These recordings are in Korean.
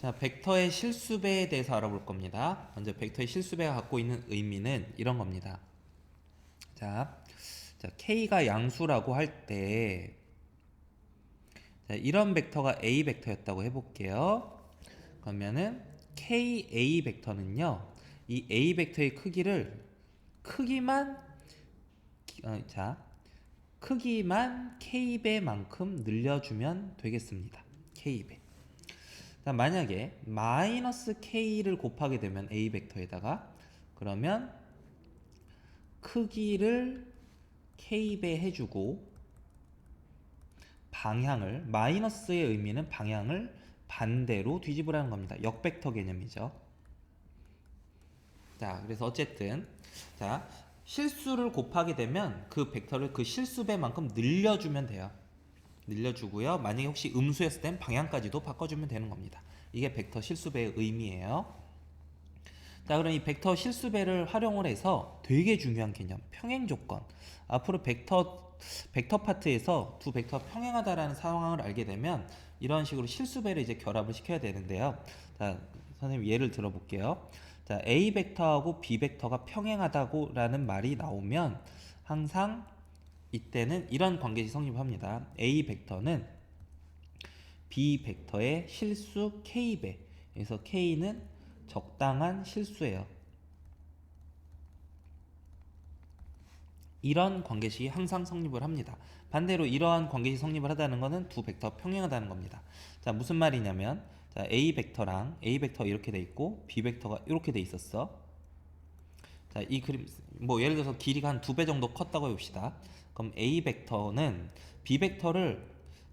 자, 벡터의 실수배에 대해서 알아볼 겁니다. 먼저 벡터의 실수배가 갖고 있는 의미는 이런 겁니다. 자, K가 양수라고 할 때, 이런 벡터가 A 벡터였다고 해볼게요. 그러면은 KA 벡터는요, 이 A 벡터의 크기만, 크기만 K배만큼 늘려주면 되겠습니다. K배. 만약에 마이너스 K를 곱하게 되면 A 벡터에다가, 그러면 크기를 K배 해주고 방향을, 마이너스의 의미는 방향을 반대로 뒤집으라는 겁니다. 역벡터 개념이죠. 자, 그래서 어쨌든 실수를 곱하게 되면 그 벡터를 그 실수배만큼 늘려주면 돼요. 늘려주고요. 만약에 혹시 음수였을 땐 방향까지도 바꿔주면 되는 겁니다. 이게 벡터 실수배의 의미예요. 자, 그럼 이 벡터 실수배를 활용을 해서 되게 중요한 개념, 평행 조건. 앞으로 벡터 파트에서 두 벡터가 평행하다라는 상황을 알게 되면 이런 식으로 실수배를 이제 결합을 시켜야 되는데요. 자, 선생님 예를 들어볼게요. 자, A 벡터하고 B 벡터가 평행하다고라는 말이 나오면 항상 이때는 이런 관계식 성립합니다. A 벡터는 B 벡터의 실수 K배. 그래서 K는 적당한 실수예요. 이런 관계식이 항상 성립을 합니다. 반대로 이러한 관계식 성립을 하다는 것은 두 벡터 평행하다는 겁니다. 자, 무슨 말이냐면 A 벡터랑 A 벡터 이렇게 돼 있고 B 벡터가 이렇게 돼 있었어. 자, 이 그림 뭐 예를 들어서 길이가 한 2배 정도 컸다고 해봅시다. 그럼 A 벡터는 B 벡터를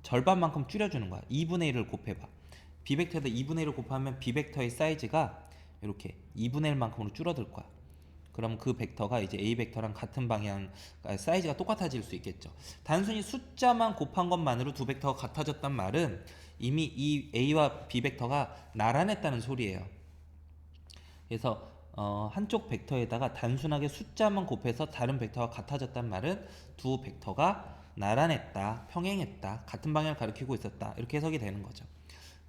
절반만큼 줄여주는 거야. 2분의 1을 곱해봐. B 벡터에다 2분의 1을 곱하면 B 벡터의 사이즈가 이렇게 2분의 1만큼으로 줄어들 거야. 그럼 그 벡터가 이제 A 벡터랑 같은 방향, 사이즈가 똑같아질 수 있겠죠. 단순히 숫자만 곱한 것만으로 두 벡터가 같아졌단 말은 이미 이 A와 B 벡터가 나란했다는 소리예요. 그래서 한쪽 벡터에다가 단순하게 숫자만 곱해서 다른 벡터가 같아졌단 말은 두 벡터가 나란했다, 평행했다, 같은 방향을 가리키고 있었다, 이렇게 해석이 되는 거죠.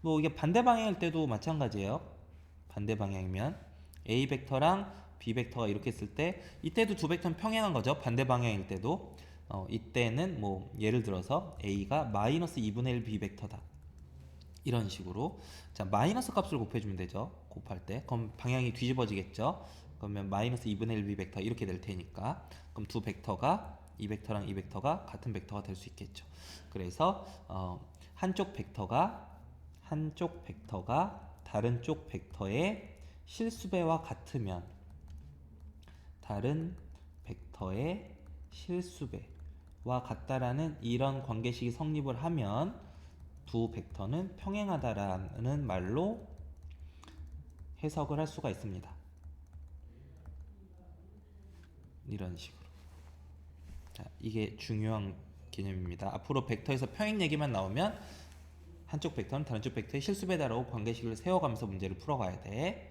뭐 이게 반대 방향일 때도 마찬가지예요. 반대 방향이면 A 벡터랑 B 벡터가 이렇게 했을 때 이때도 두 벡터는 평행한 거죠. 반대 방향일 때도 이때는 뭐 예를 들어서 A가 마이너스 2분의 1 B 벡터다. 이런 식으로 자 마이너스 값을 곱해주면 되죠. 곱할 때 그럼 방향이 뒤집어지겠죠. 그러면 마이너스 2분의 1 B 벡터 이렇게 될 테니까 그럼 두 벡터가 이 벡터랑 이 벡터가 같은 벡터가 될 수 있겠죠. 그래서 한쪽 벡터가 다른 쪽 벡터의 실수배와 같으면 다른 벡터의 실수배와 같다라는 이런 관계식이 성립을 하면 두 벡터는 평행하다라는 말로 해석을 할 수가 있습니다. 이런 식으로. 자, 이게 중요한 개념입니다. 앞으로 벡터에서 평행 얘기만 나오면 한쪽 벡터는 다른 쪽 벡터의 실수배다라고 관계식을 세워가면서 문제를 풀어가야 돼.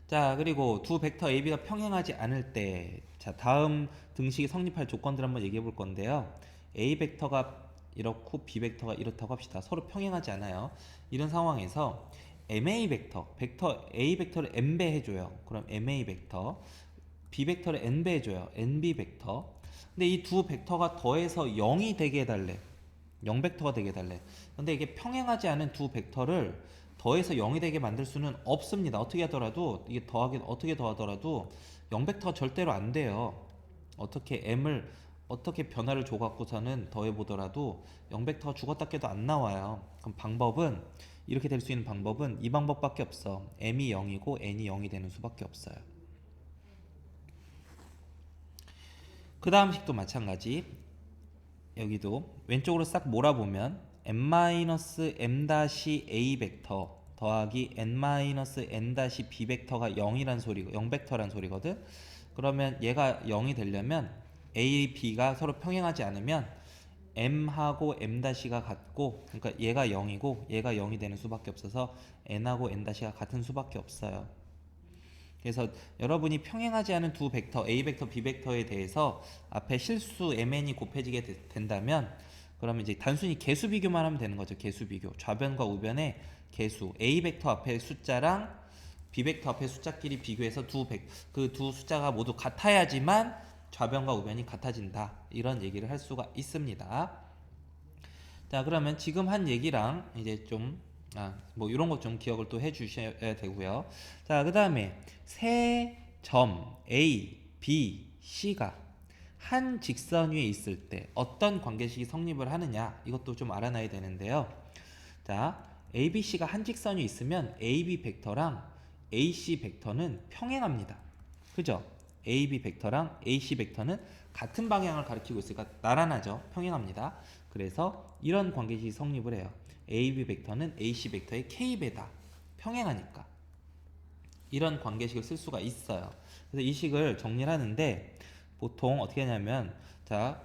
자, 그리고 두 벡터 A, B가 평행하지 않을 때, 자, 다음 등식이 성립할 조건들 한번 얘기해 볼 건데요. A 벡터가 이렇고 B 벡터가 이렇다고 합시다. 서로 평행하지 않아요. 이런 상황에서 MA 벡터 A 벡터를 N배 해줘요. 그럼 MA 벡터, B 벡터를 N배 해줘요. NB 벡터. 근데 이 두 벡터가 더해서 0이 되게 해달래. 0 벡터가 되게 해달래. 근데 이게 평행하지 않은 두 벡터를 더해서 0이 되게 만들 수는 없습니다. 어떻게 하더라도 이게 어떻게 더하더라도 0 벡터가 절대로 안 돼요. 어떻게 변화를 줘 갖고서는 더해 보더라도 0 벡터가 죽었다 깨도 안 나와요. 그럼 방법은 이렇게 될 수 있는 방법은 이 방법밖에 없어. m이 0이고 n이 0이 되는 수밖에 없어요. 그 다음 식도 마찬가지. 여기도 왼쪽으로 싹 몰아보면 n-m-a 벡터 더하기 n-n-b 벡터가 0이란 소리고 0 벡터란 소리거든. 그러면 얘가 0이 되려면 a, b가 서로 평행하지 않으면 m하고 m-가 같고, 그러니까 얘가 0이고 얘가 0이 되는 수밖에 없어서 n하고 n-가 같은 수밖에 없어요. 그래서 여러분이 평행하지 않은 두 벡터 A 벡터 B 벡터에 대해서 앞에 실수 mn이 곱해지게 된다면 그러면 이제 단순히 개수 비교만 하면 되는 거죠. 개수 비교. 좌변과 우변의 개수. A 벡터 앞에 숫자랑 B 벡터 앞에 숫자끼리 비교해서 그 두 숫자가 모두 같아야지만 좌변과 우변이 같아진다. 이런 얘기를 할 수가 있습니다. 자, 그러면 지금 한 얘기랑 이제 좀 뭐 이런 것 좀 기억을 또 해주셔야 되고요. 자, 그 다음에 세 점 A, B, C가 한 직선 위에 있을 때 어떤 관계식이 성립을 하느냐, 이것도 좀 알아놔야 되는데요. 자, A, B, C가 한 직선 위에 있으면 A, B 벡터랑 A, C 벡터는 평행합니다. 그죠? A, B 벡터랑 A, C 벡터는 같은 방향을 가리키고 있으니까 나란하죠. 평행합니다. 그래서 이런 관계식이 성립을 해요. A, B 벡터는 A, C 벡터의 K배다. 평행하니까. 이런 관계식을 쓸 수가 있어요. 그래서 이 식을 정리를 하는데 보통 어떻게 하냐면, 자,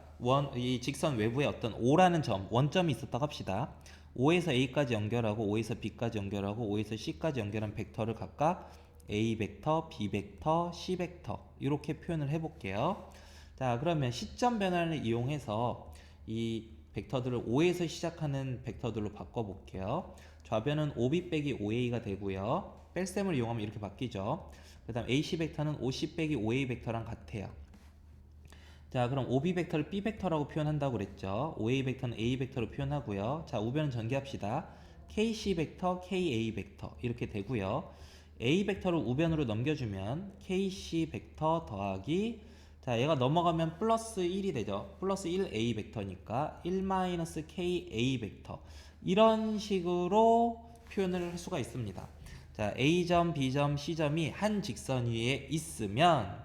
이 직선 외부에 어떤 O라는 점, 원점이 있었다고 합시다. O에서 A까지 연결하고 O에서 B까지 연결하고 O에서 C까지 연결한 벡터를 각각 A 벡터, B 벡터, C 벡터 이렇게 표현을 해볼게요. 자, 그러면 시점 변환을 이용해서 이 벡터들을 O에서 시작하는 벡터들로 바꿔볼게요. 좌변은 OB 빼기 OA가 되고요. 뺄셈을 이용하면 이렇게 바뀌죠. 그 다음 AC 벡터는 OC 빼기 OA 벡터랑 같아요. 자, 그럼 OB 벡터를 B 벡터라고 표현한다고 그랬죠. OA 벡터는 A 벡터로 표현하고요. 자, 우변은 전개합시다. KC 벡터, KA 벡터 이렇게 되고요. A 벡터를 우변으로 넘겨주면 KC 벡터 더하기, 자, 얘가 넘어가면 플러스 1이 되죠. 플러스 1A 벡터니까 1-KA 벡터. 이런 식으로 표현을 할 수가 있습니다. 자, A점, B점, C점이 한 직선 위에 있으면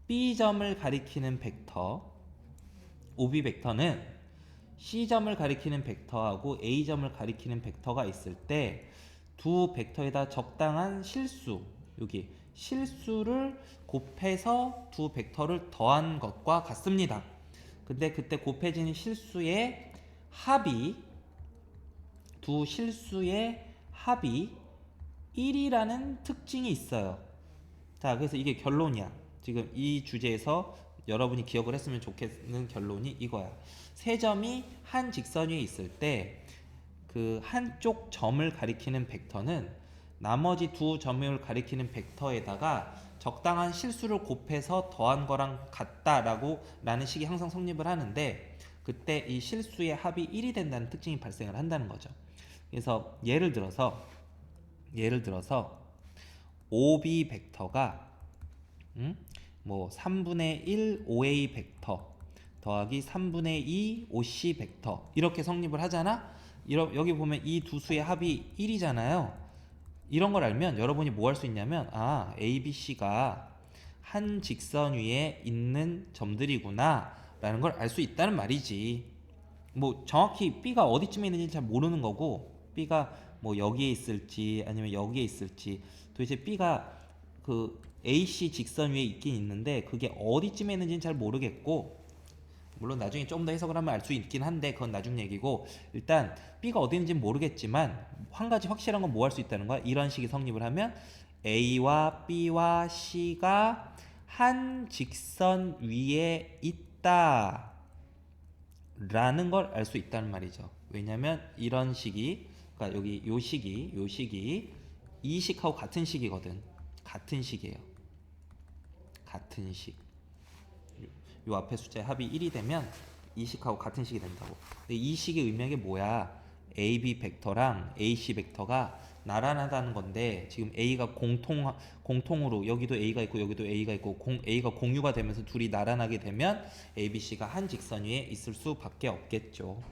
B점을 가리키는 벡터, OB 벡터는 C점을 가리키는 벡터하고 A점을 가리키는 벡터가 있을 때 두 벡터에다 적당한 실수, 여기 실수를 곱해서 두 벡터를 더한 것과 같습니다. 근데 그때 곱해지는 실수의 합이, 두 실수의 합이 1이라는 특징이 있어요. 자, 그래서 이게 결론이야. 지금 이 주제에서 여러분이 기억을 했으면 좋겠는 결론이 이거야. 세 점이 한 직선 위에 있을 때 그 한쪽 점을 가리키는 벡터는 나머지 두 점을 가리키는 벡터에다가 적당한 실수를 곱해서 더한 거랑 같다라고 라는 식이 항상 성립을 하는데, 그때 이 실수의 합이 1이 된다는 특징이 발생을 한다는 거죠. 그래서 예를 들어서 OB 벡터가 뭐 3분의 1 OA 벡터 더하기 3분의 2 OC 벡터 이렇게 성립을 하잖아. 여기 보면 이 두 수의 합이 1이잖아요. 이런 걸 알면 여러분이 뭐 할 수 있냐면, A, B, C가 한 직선 위에 있는 점들이구나 라는 걸 알 수 있다는 말이지. 뭐 정확히 B가 어디쯤에 있는지 잘 모르는 거고, B가 뭐 여기에 있을지 아니면 여기에 있을지, 도대체 B가 그 AC 직선 위에 있긴 있는데 그게 어디쯤에 있는지는 잘 모르겠고, 물론 나중에 좀 더 해석을 하면 알 수 있긴 한데 그건 나중 얘기고, 일단 B가 어디 있는지는 모르겠지만 한 가지 확실한 건 뭐 할 수 있다는 거야. 이런 식이 성립을 하면 A와 B와 C가 한 직선 위에 있다 라는 걸 알 수 있다는 말이죠. 왜냐면 이런 식이, 그러니까 여기 요 식이 이 식하고 같은 식이거든. 같은 식이에요. 같은 식. 요 앞에 숫자의 합이 1이 되면 이 식하고 같은 식이 된다고. 근데 이 식의 의미한 게 뭐야? AB 벡터랑 AC 벡터가 나란하다는 건데, 지금 A가 공통으로 여기도 A가 있고 여기도 A가 있고 A가 공유가 되면서 둘이 나란하게 되면 A, B, C가 한 직선 위에 있을 수밖에 없겠죠.